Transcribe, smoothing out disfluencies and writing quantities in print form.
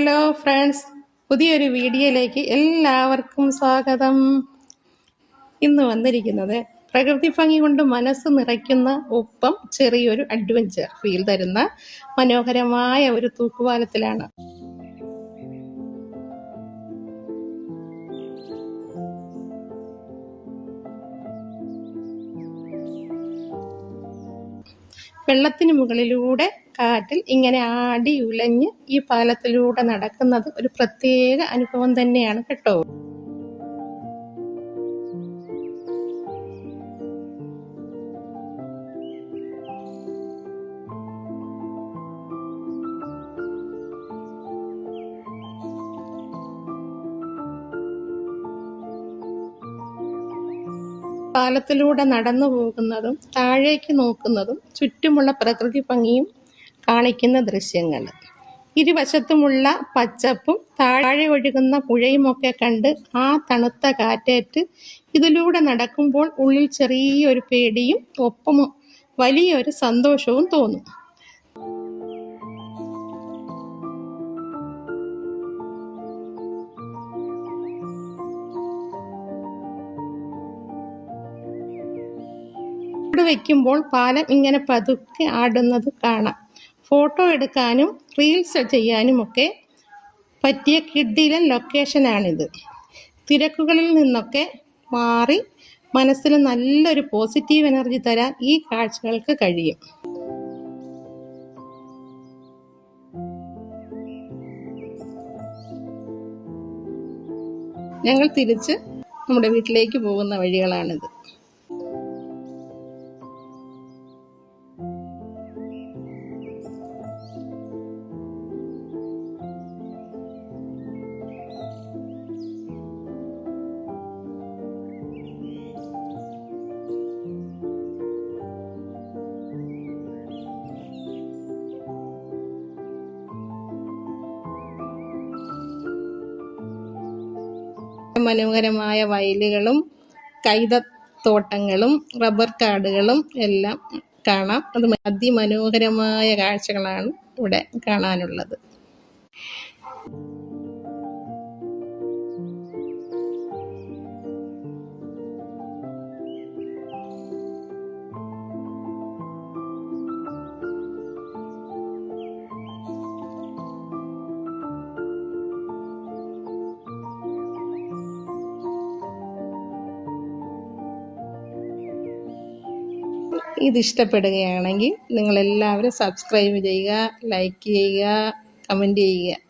Hello friends, പുതിയൊരു വീഡിയോയിലേക്ക് എല്ലാവർക്കും സ്വാഗതം. ഇന്ന് വന്നിരിക്കുന്നത് പ്രകൃതി ഭംഗി കൊണ്ട് മനസ്സ് നിറയ്ക്കുന്ന ഒപ്പം ചെറിയൊരു അഡ്വഞ്ചർ ഫീൽ തരുന്ന മനോഹരമായ ഒരു തൂക്കുപാലത്തിലാണ്. വെള്ളത്തിന് മുകളിലൂടെ കാറ്റിൽ ഇങ്ങനെ ആടി ഉലഞ്ഞ് ഈ പാലത്തിലൂടെ നടക്കുന്നത് ഒരു പ്രത്യേക അനുഭവം തന്നെയാണ് കേട്ടോ. പാലത്തിലൂടെ നടന്നു പോകുന്നതും താഴേക്ക് നോക്കുന്നതും ചുറ്റുമുള്ള പ്രകൃതി ഭംഗിയും കാണിക്കുന്ന ദൃശ്യങ്ങൾ. ഇരുവശത്തുമുള്ള പച്ചപ്പും താഴെ ഒഴുകുന്ന പുഴയുമൊക്കെ കണ്ട് ആ തണുത്ത കാറ്റേറ്റ് ഇതിലൂടെ നടക്കുമ്പോൾ ഉള്ളിൽ ചെറിയൊരു പേടിയും ഒപ്പം വലിയൊരു സന്തോഷവും തോന്നും. വയ്ക്കുമ്പോൾ പാലം ഇങ്ങനെ പതുക്കെ ആടുന്നത് കാണാം. ഫോട്ടോ എടുക്കാനും റീൽസ് ചെയ്യാനുമൊക്കെ പറ്റിയ കിഡിലൻ ലൊക്കേഷനാണിത്. തിരക്കുകളിൽ നിന്നൊക്കെ മാറി മനസ്സിന് നല്ലൊരു പോസിറ്റീവ് എനർജി തരാൻ ഈ കാഴ്ചകൾക്ക് കഴിയും. ഞങ്ങൾ തിരിച്ച് നമ്മുടെ വീട്ടിലേക്ക് പോകുന്ന വഴികളാണിത്. മനോഹരമായ വയലുകളും കൈതത്തോട്ടങ്ങളും റബ്ബർ കാടുകളും എല്ലാം കാണാം. അത് അതിമനോഹരമായ കാഴ്ചകളാണ് ഇവിടെ കാണാനുള്ളത്. ഇത് ഇഷ്ടപ്പെടുകയാണെങ്കിൽ നിങ്ങളെല്ലാവരും സബ്സ്ക്രൈബ് ചെയ്യുക, ലൈക്ക് ചെയ്യുക, കമൻറ്റ് ചെയ്യുക.